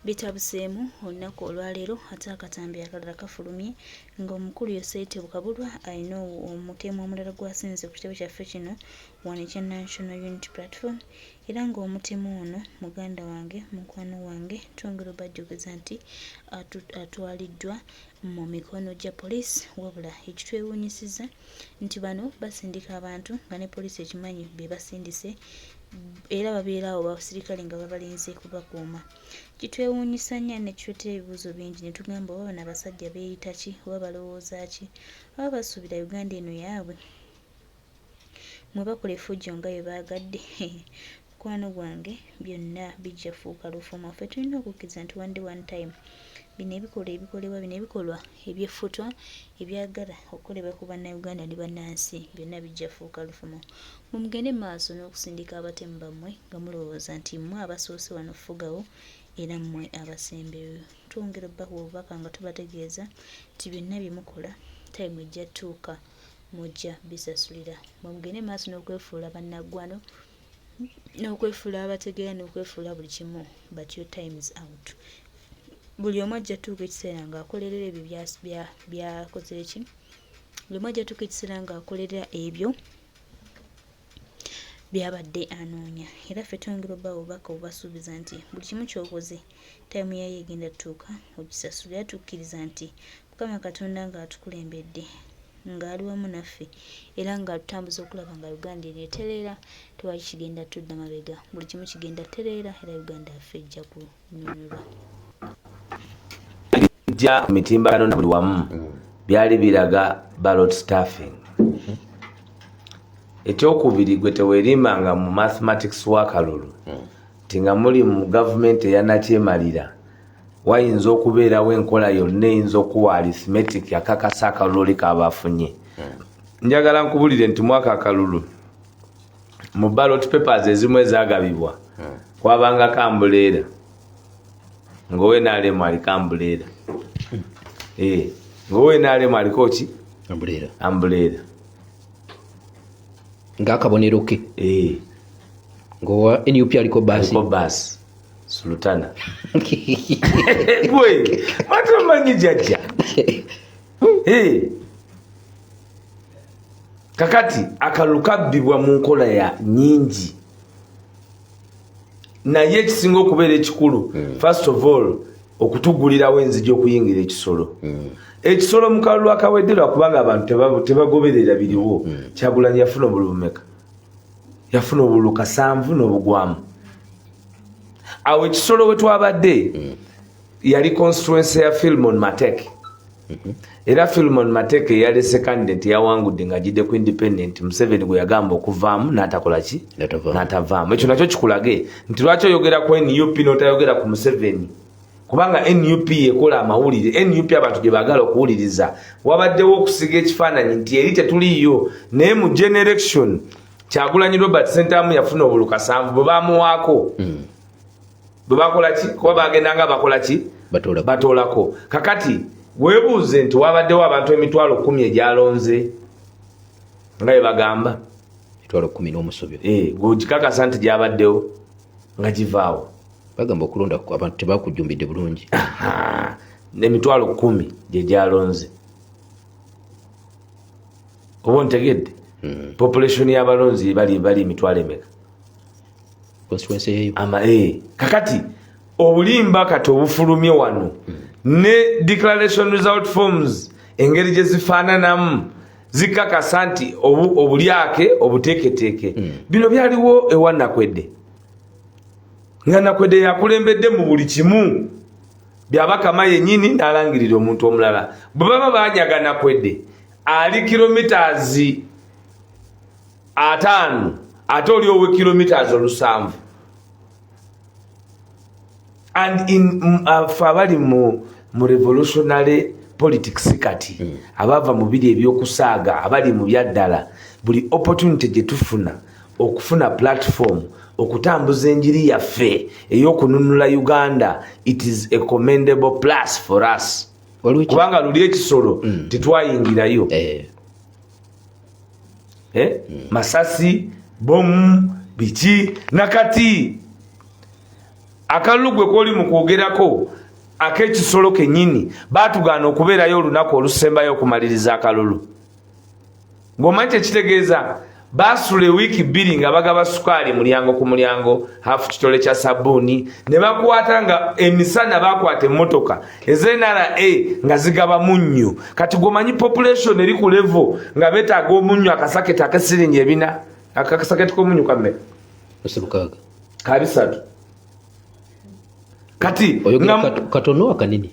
bitabuseemu olunaku olwaleero ate akatambi akalala kafulumye ng'omukulu Yosete Bukabulwa alina omutemu omulala gwasinze ku kitebe kyaffe kino wano ekya National Unity Platform era ng'omutemu ono muganda wange mukwano wange twongera bajjukiriza nti atwaliddwa mu mikono gya poliisi wabula ekitwewuunyisiza nti bano basindika abantu nga ne poliisi ekimanyi be basindise era babeera awo basirikale nga babalinze kubakuuma. Kitwewuunyisa nnyo ne kitwetera ebibuuzo bingi ne tugamba oba bano abasajja beeyita ki oba balowooza ki oba basuubira Uganda eno yaabwe mwe bakola effujjo nga bwe baagadde. Mukwano gwange byonna bijja fuuka lufumo. Ffe tulina okukkiriza nti one time bino ebikolebwa bino ebikolwa ebyeffutwa ebyagala okukolebwa ku bannayuganda ne bannansi byonna bijja fuuka lufumo. Mugende maaso n'okusindika abatemu bammwe nga mulowooza nti mmwe abasoose wano fugawo era mmwe abasembeyo. Twongera obbakuba obubaka nga tubategeeza nti byonna bye mukola time ejja ttuuka mujja bisasulira. Mugende maaso n'okwefuula bannaggwano n'okwefuula abategeera n'okwefuula buli kimu but your time is out. Buli omu ajja tuuka ekiseera ng'akolerera ebyo byakoze eki buli omu ajja tuuka ekiseera ng'akolerera ebyo byabadde anoonya era ffe twongera obbawo obubaka obubasuubiza nti buli kimu ky'okoze time yayo egenda tuuka ogisasula era tukkiriza nti Mukama Katonda ng'atukulembedde ng'ali wamu naffe era ng'atutambuza okulaba nga Uganda ereeterera tewali kigenda tudda mabega buli kimu kigenda tereera era Uganda yaffe ejja kunyumirwa. Ja mitimbano na buli wamu byali biraga ballot staffing. Ekyokubiri gwe teweerimanga mu mathematics w'akalulu tinga muli mu gavumenti eyanakyemalira wayinza okubeerawo enkola yonna eyinza okuwa arithmetic akakasa akalulu k'abafunye. Njagala nkubulire nti mwaka akalulu mu ballot papers ezimu ezaagabibwa kwabanga kambuleera ngowe naalemu ali kambuleera ngowe naalemu aliko ki ambuleera ng'akabonero ke ngowa NUP aliko baasi sultana gwe matomanyi jajja kakati akalulu kabbibwa mu nkola ya nyingi naye ekisinga okubeera ekikulu first of all okutugulirawo enzigi okuyingira ekisolo ekisolo mu kalulu akawedde lwakubanga abantu tebagoberera biriwo. Kyagulanyi yafuna obululu meka? Yafuna obululu 7 n'obugwamu. Awo ekisolo we twabadde yali constituency ya Philemon Mateke era Philemon Mateke yalese candidate yawangudde nga jidde ku independent Museveni gwe yagamba okuvaamu n'atakola ki n'atavaamu. Ekyo nakyo kikulage nti lwaki oyogera ku NUP n'otayogera ku Museveni kubanga NUP ekola amawulire. NUP abantu gye baagala okuwuliriza wabaddewo okusiga ekifaananyi nti eri tetuliiyo naye mu generation Kyagulanyi Robert Sentamu yafuna obululu 7 bwe baamuwaako bwe bakola ki kuba bagendanga bakola ki batoolako. Kakati weebuuze nti wabaddewo abantu emitwalo 10 egyalonze nga bye bagamba emitwalo 10 n'omusobyo gwekikakasa nti gyabaddewo nga givaawo bagamba okulonda abantu tebakujumbidde bulungi n'emitwalo 10 gye gyalonze. Oba ntegedde population y'abalonzi bali emitwalo emeka constituency kakati obulimba kati obufulumye wano ne declaration result forms engeri gye zifaananamu zikakasa nti obulyake obuteeketeeke bino byaliwo ewa Nakwedde nga Nakwedde yakulembedde mu buli kimu byabakama yennyini n'alangirira omuntu omulala. Bwe baba banyaga Nakwedde ali kilometers 5 ate oli owe kilometers 7 and in abali mu revolutionary politics kati abava mu biri ebyokusaaga abali mu byaddala buli opportunity gye tufuna okufuna platform okutambuza enjiri yaffe ey'okununula Uganda, it is a commendable plus for us kubanga luli ekisolo tetwayingirayo masasi bomu biki nakati akalulu gwe koli mu kwogerako ak'ekisolo kennyini baatugaana okubeerayo olunaku olusembayo okumaliriza akalulu. Ng'omanyi kyekitegeeza baasula ewiiki 2 nga bagaba sukaali mulyango ku mulyango, hafu kitole kya sabbuuni, ne bakwata nga emisana bakwata emmotoka ez'NRA nga zigaba munnyo. Kati gwomanyi population eri ku level nga beetaaga omunnyo akasaketi ak'esiringi 4, akasaketi k'omunnyo kamme ka 3. Kati katono akanini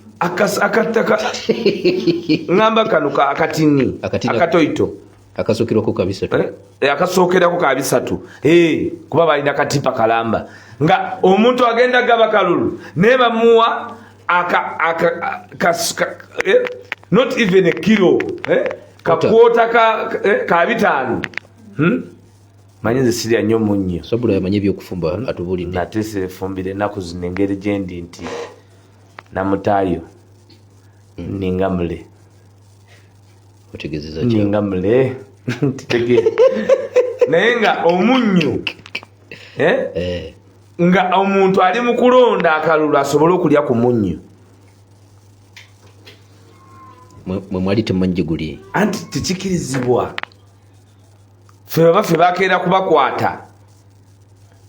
ngamba kano akatini akatoito akasookerako ka 3 akasookerako ka 3 kuba balina katipa kalamba nga omuntu agenda gaba kalulu ne bamuwa not even a kilo kakwota ka 5 manyi nze sirya nnyo munnyo sabula yamanye ebyokufumba atubulidde nate sefumbire ennaku zino engeri gyendi nti namutaayo ninga mule otegezeza ninga mule naye nga omunnyo nga omuntu ali mu kulonda akalulu asobole okulya ku munnyo mwe mwali temumanyi guli anti tekikirizibwa. Ffe baffe bakeera kubakwata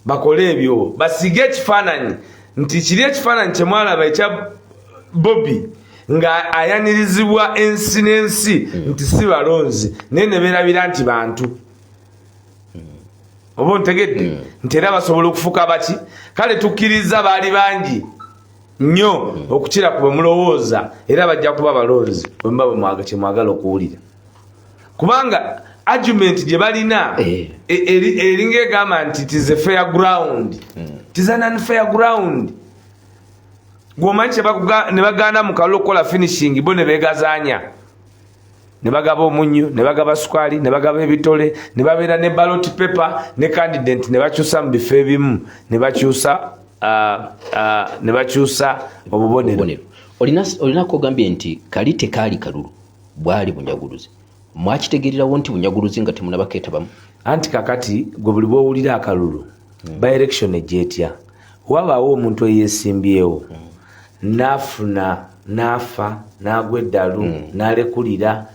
bakole ebyo basige ekifaananyi nti kiri ekifaananyi kyemwalaba ekya Bobby nga ayanirizibwa ensi n'ensi nti si balonzi naye ne beerabira nti bantu oba ontegedde nti era basobola okufuuka baki. Kale tukkiriza baali bangi nnyo okukira ku bwe mulowooza era bajja kuba balonzi bwe muba kyemwagala okuwulira kubanga argument gye balina eringa egamba nti it is a fair ground, it is an unfair ground. Gwomanyi ne bagaana mu kalulu okukola finishing bo ne beegazaanya ne bagaba omunnyo ne bagaba sukaali ne bagaba ebitole ne babeera ne ballot paper ne candidate ne bakyusa mu bifo ebimu ne bakyusa obubonero. Olinako ogambye nti kali tekaali kalulu bwali bunyaguluzi. Mwakitegererawo nti bunyaguluzi nga temunabakeetabamu? Anti kakati gwe buli bwowulira akalulu by election egyetya wabaawo omuntu eyeesimbyewo n'afuna n'afa n'agwa eddalu n'alekulira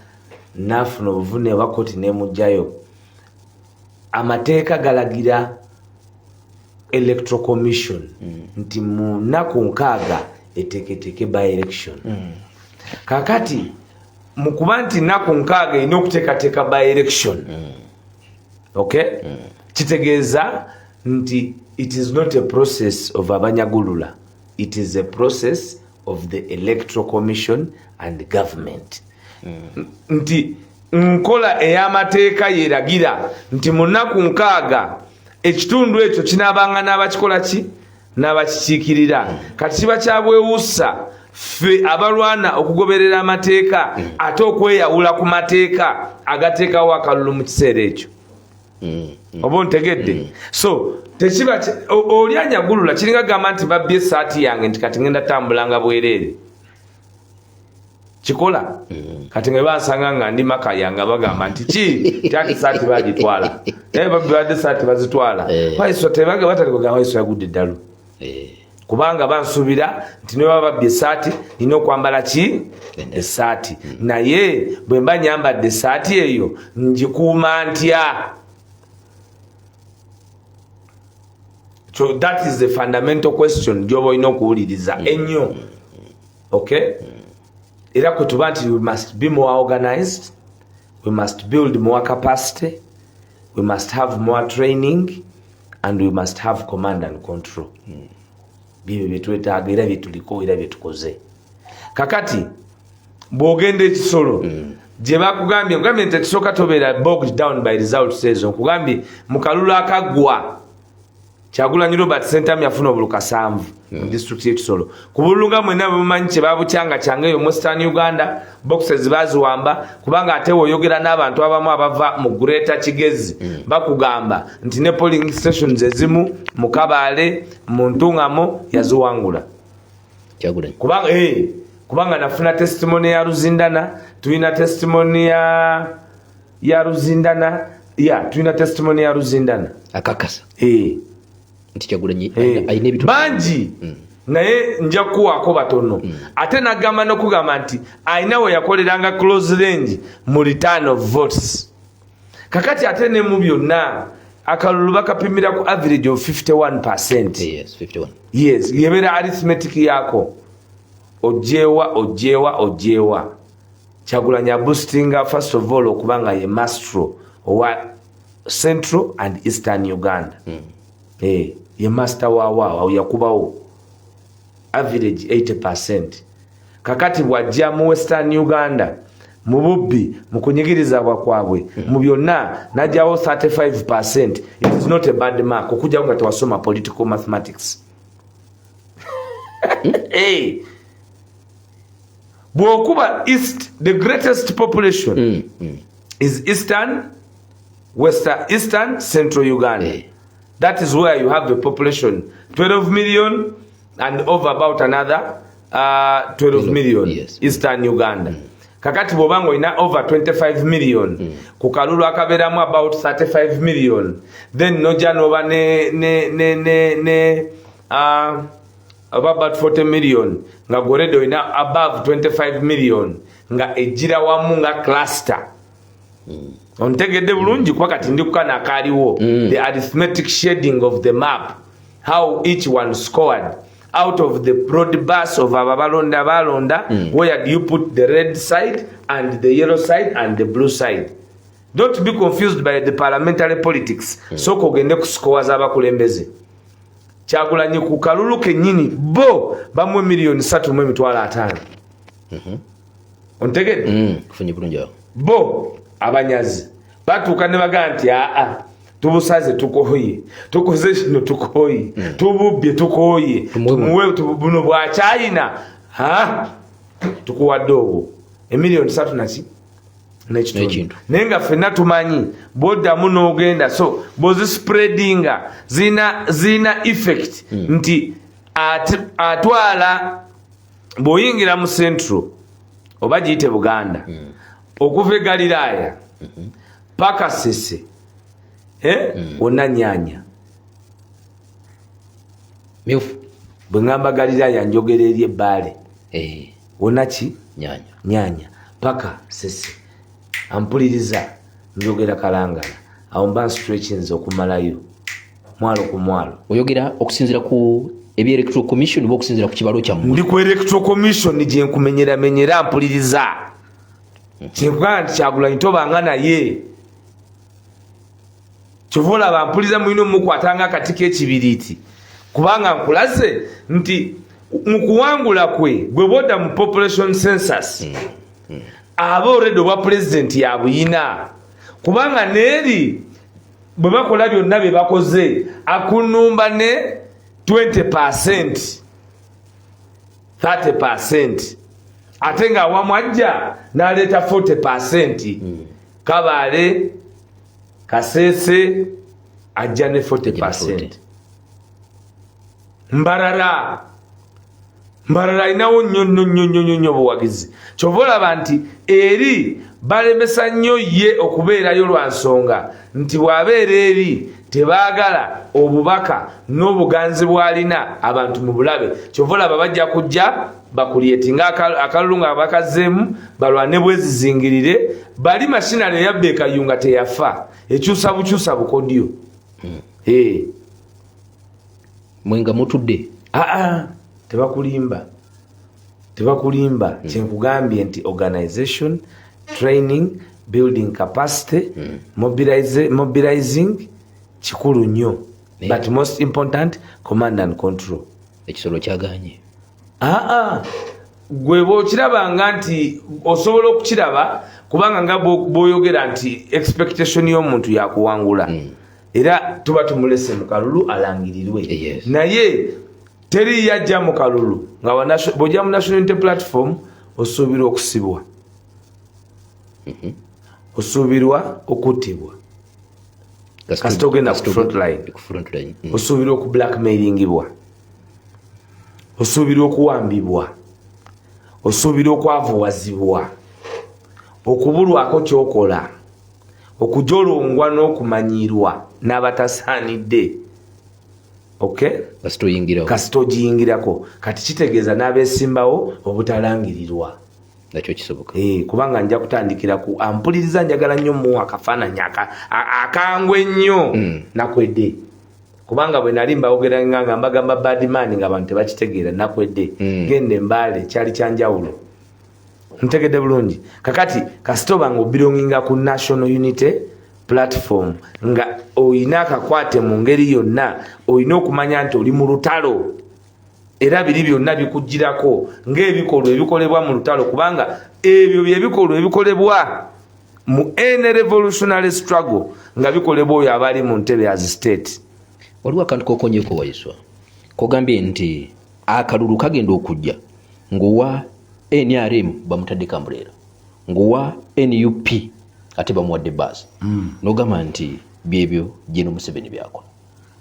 n'afuna obuvune bwa kkooti n'emugjayo, amateeka galagira electoral commission nti mu nnaku 6 eteeketeeke by election. Kakati mu kuba nti nnaku 6 erina okuteekateeka by election okay kitegeeza nti it is not a process of abanyagulula, it is a process of the electoral commission and government. Nti nkola ey'amateeka yeragira nti mu nnaku 6 ekitundu ekyo kinaabanga n'abakikola ki n'abakikiikirira. Kati kiba kyabwewuusa ffe abalwana okugoberera amateeka ate okweyawula ku mateeka agateekawo akalulu mu kiseera ekyo. Oba ontegedde? So tekiba oli anyagulula kiringa gamba nti babbye essaati yange nti kati ngenda tambulanga bwereere kikola kati nga bansanga nga ndi maka yange bagamba nti ki tyaki saati bagitwala naye babadde saati bazitwala waiso tebage batalikogamba waiso yagudde eddalu kubanga bansuubira nti ne baba babbye essaati nina okwambala ki essaati naye bwe mba nyambadde essaati eyo ngikuuma ntya? So that is the fundamental question gyoba olina okuwuliriza ennyo okay. Era kutuba nti we must be more organized, we must build more capacity, we must have more training and we must have command and control. Bibyo byetwetaaga era byetuliko era byetukoze. Kakati bw'ogenda ekisolo gye bakugambye nkugambye nti ekisooka tobeera bogged down by results ezo. Nkugambye mu kalulu akaggwa Kyagulanyi Robert Sentamu yafuna obuluka 7 mu district y'ekisolo. Ku bululu nga mwenna bwe mumanyi kye baabukyanga kyanga eyo mu Western Uganda boxes baziwamba kubanga ate woyogera n'abantu abamu abava mu Greater Kigezi bakugamba nti ne polling stations ezimu mu Kabale mu Ntungamo yaziwangula Kyagulanyi kubanga nafuna testimony ya Ruzindana, tulina testimony ya Ruzindana, tulina testimony ya Ruzindana akakasa nti Kyagulanyi ayina ebitu bangi naye nja kuwaako batono ate nagamba n'okugamba nti ayina we yakoleranga close range mu return of votes kakati ate ne mu byonna akalulu bakapimira ku average of 51%. Yes, 51. Yes, yebera arithmetic yako ojewa Kyagulanyi boostinga first of all okubanga ye maestro owa Central and Eastern Uganda. Ye master wa yakubawo average 80%. Kakati bwajja mu Western Uganda mu bubbi mu kunyigiriza kwabwe mu byonna najjawo 35%. It is not a bad mark okujja nga tewasoma political mathematics. Bwokuba East, the greatest population is Eastern, Central Uganda. That is where you have the population 12 million and over about another 12 million. Yes. Eastern Uganda. Kakati bobango ina over 25 million. Kukalulu akaberamu about 35 million. Then noja nova about 40 million. Nga Goredo ina above 25 million. Nga ejira wamu nga cluster. Ontegedde bulungi kwa kati ndikukana akaliwo the arithmetic shading of the map, how each one scored out of the broad bus of ababalonda where do you put the red side and the yellow side and the blue side. Don't be confused by the parliamentary politics. So kogende ku scores abakulembeze. Kyagulanyi ku kalulu kennyini bo bamwe million 3.5. Ontegedde kufunye bulungi bo abanyazi batuuka ne bagamba nti tubusaze tukoye tukoze kino tukoye tububbye tukoye tumuwe buno bwa China tukuwadde obwo emiliyoni 3 n'ekitundu naye nga ffenna tumanyi bwoddamu n'ogenda so bozi spreadinga zina effect nti atwala bw'oyingira mu Central oba giyite Buganda okuva e Galilaya paka Sese wonna nyanya myufu bwe ngamba Galilaya njogera eri ebbaale wonna ki nyanya paka Sese ampuliriza njogera Kalangala awo mba stretchings okumalayo mwalo ku mwalo oyogera okusinzira ku ebi electoral commission oba okusinzira ku kibalo kyammwe ndi ku electoral commission gye nkumenyera mpuliriza Kyenkugamba nti Kyagulanyi tobanga naye kyovola bampuliza mulina omukwatanga akatiko ekibiriiti kubanga nkulaze nti mu kuwangula kwe gwe bwodda mu population census aba already obwa president yabuyina kubanga neeri bwe bakola byonna bye bakoze akunumba ne 20% 30% ate nga awamwajja n'aleeta 40%. Kabale Kasese ajja ne 40%. Mbarara inawo nnyo buwagizi kyova olaba nti eri balemesa nnyo ye okubeerayo lwa nsonga nti bw'abeera eri tebaagala obubaka n'obuganzi bw'alina abantu mu bulabe kyova olaba bajja kujja bakulyetinga akalulu nga bakazeemu balwane bwezizingirire bali mashinale yabbe ekayunga teyafa ekyusa bukyusa bukodyo mwenga mutudde tebakulimba kyenkugambye nti organization training building capacity mobilizing kikulu nnyo but most important command and control ekisolo kyaganye gwe bw'okirabanga nti osobola okukiraba kubanga nga bw'oyogera nti expectation y'omuntu yakuwangula era tuba tumulese mu kalulu alangirirwe naye teri yajja mu kalulu nga bw'ojja mu National Unity Platform osuubirwa okusibwa osuubirwa okuttibwa kasita ogenda ku frontline osuubirwa oku blackmailingibwa osuubirwa okuwambibwa osuubirwa okwavuwazibwa okubulwako kyokola okujolongwa n'okumanyirwa n'abatasaanidde okay kasita ogiyingirako kati kitegeeza n'abeesimbawo obutalangirirwa nakyo kisoboka kubanga nja kutandikira ku ampuliriza njagala nnyo muwa akafaananyi akangwe ennyo nakwedde kubanga bwe nali mbawogera nga mbagamba badman nga abantu tebakitegeera nakwedde gende mbaale kyali kyanjawulo ntegedde bulungi kakati kasita oba nga obirunginga ku national unity platform nga oyina akakwate mu ngeri yonna oyina okumanya nti oli mu lutalo era biri byonna bikugirako ng'ebikolwa ebikolebwa mu lutalo kubanga ebyo byebikolwa ebikolebwa mu any revolutionary struggle nga bikolebwa oyo abali mu ntebe as state. Waliwo akantu kokonyeko Waiswa kogambye nti akalulu kagenda okujja ngowa NRM bamutadde Kambuleera ngowa NUP ate bamuwadde bbaasi n'ogamba nti byebyo Gen. Museveni byakola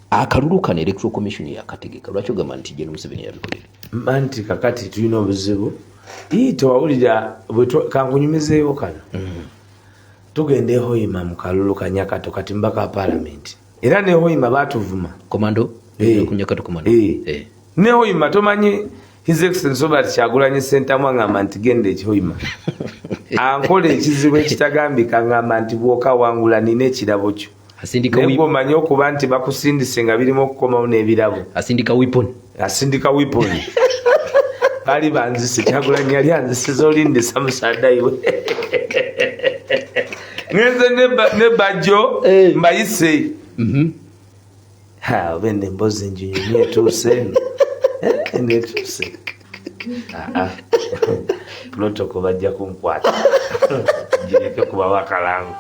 akalulu kano electoral commission yakategeka lwaki ogamba nti Gen. Museveni yabikolera anti kakati tulina obuzibu tewawulira kankunyumizeewo kano tugenda ehoyima mu kalulu ka Nyakato kati mbaka palamenti era ne hoyima batuvuma komando ku Nyakato komando ne hoyima tomanyi His Excellency Robert Kyagulanyi Ssentamu ngamba nti genda ekihoyima ankola ekizibu ekitagambika ngamba nti bwoka wangula nina ekirabo kyo naye omanyi okuba nti bakusindise nga birimu okukomawo n'ebirabo asindika weapon bali banzise Kyagulanyi yali anzisiza olindisa musadda iwe ngenze ne bajjo mbayise obende mbozi njinyumye etuuse netuuse protoko bajja kunkwata gireke kuba wakalangu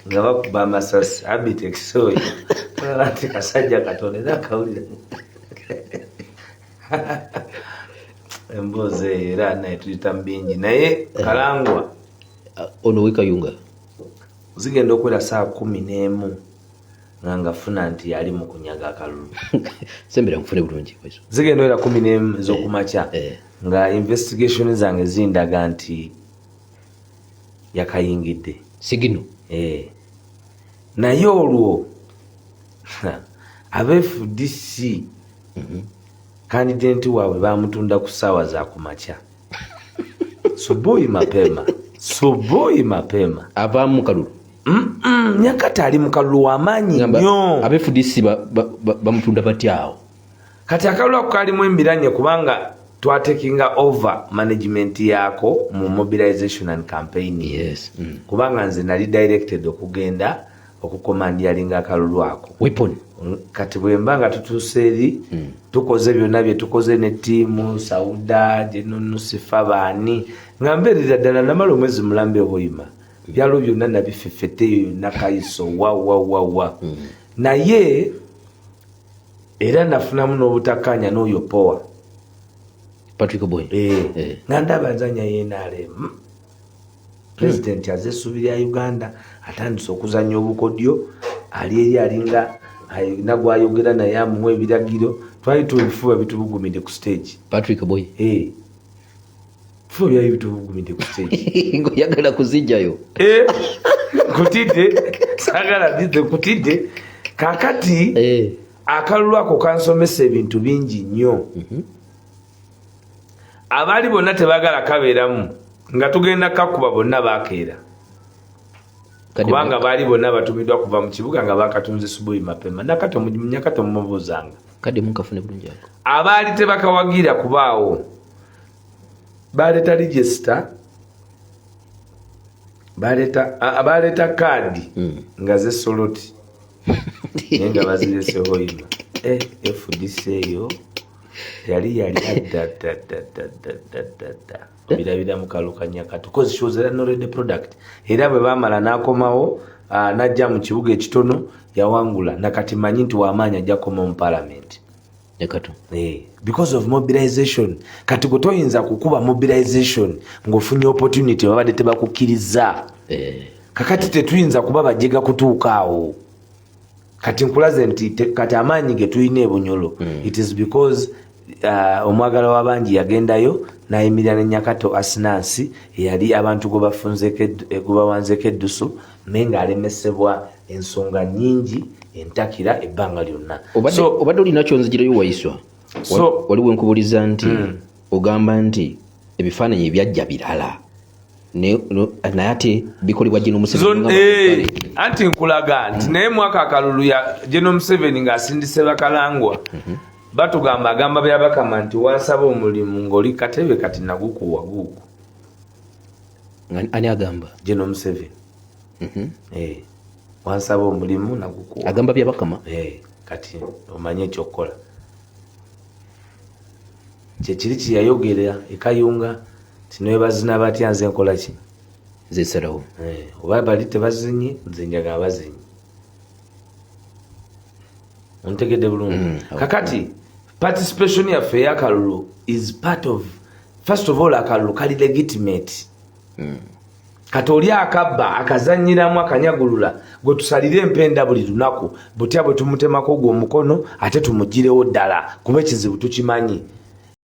nga bakuba amasasi abitekisoyi ati kasajja katonera akawulira embozi era naye tuyita mbingi naye kalangwa ono wekayunga zigenda okwera saa 11 nga ngafuna nti yali mu kunyaga akalulu sembera mfune bulungi zigenda okwera 11 ez'okumakya nga investigation zange zindaga nti yakayingidde sigino naye olwo abe-FDC kandidenti waabwe bamutunda ku ssaawa za kumakya soboyi mapema avaamu mu kalulu Nyakata ali mu kalulu w'amaanyi nnyo abe-FDC bamutunda batyawo kati akalulu ako kalimu embiranye kubanga twatekinga over management yako mu mobilization and campaign kubanga nze nali directed okugenda okukomandialinga akalulu ako weapon kati bwemba nga tutuuse eri tukoze byonna bye tukoze ne ttiimu Sauda Jenunusifa baani nga mbeerera ddala namala omwezi mulambe Hoima byalo byonna nabifefeteyo nakayiso wa naye era nafunamu n'obutakkaanya n'oyo power Patrick Boy nga ndaba nzanya NRM president azesuubira ya Uganda atandise okuzanya obukodyo ali eri alinga ayina gwayogera naye amuwa ebiragiro twali tubifuba bitubugumidde ku stage Patrick Boy fuba byali bitubugumidde ku stage ngoyagala kuzijjayo kutidde sagala didde kutidde kakati akalulu ako kansomesa ebintu bingi nnyo abaali bonna tebagala kabeeramu nga tugenda kakuba bonna bakeera kubanga baali bonna batumiddwa kuva mu kibuga nga bakatunze subuhi mapema nyakato mumubuuzanga kadde munkafune bulungi ako abaali tebakawagira kubaawo baleeta register baleeta kaadi nga zesoloti naye nga bazireseho ino FDC eyo yali adda birabira mukalukanya kati because she was an already product era bwe bamala n'akomawo n'ajja mu kibuga ekitono yawangula nakati manyi nti wamaanyi ajja koma mu parliament because of mobilization kati gwe toyinza kukuba mobilization ng'ofunye opportunity babadde tebakukkiriza kakati tetuyinza kuba bajjega kutuuka awo kati nkulaze nti kati amaanyi ge tulina ebunyolo it is because omwagala w'abangi yagendayo nayimirira ne Nyakato Asinansi eyali abantu gwe bawanzeko eddusu naye ng'alemesebwa ensonga nnyingi entakira ebbanga lyonna obadde olina kyonzigirayo Waiswa waliwo enkubuliza nti ogamba nti ebifaananyi ebyajja birala naye ate bikolebwa General Museveni anti nkulaga nti naye mwaka akalulu ya General Museveni ng'asindise bakalangwa batugamba agamba byabakama nti wansaba omulimu ng'oli katebe kati nagukuwa guku ani agamba General Museveni wansaba omulimu nagukuwa agamba byabakama kati omanye ekyokukola kyekiri kyeyayogera ekayunga tinoye bazina batya nze nkola ki zesalawo oba bali tebazinye nze njagala bazinye ontegedde bulungi kakati participation yaffe eyakalulu is part of first of all akalulu kali legitimate kati oli akabba akazanyiramu akanyagulula gwe tusalire empenda buli lunaku butya bwe tumutemako gwe omukono ate tumugirewo ddala kuba ekizibu tukimanyi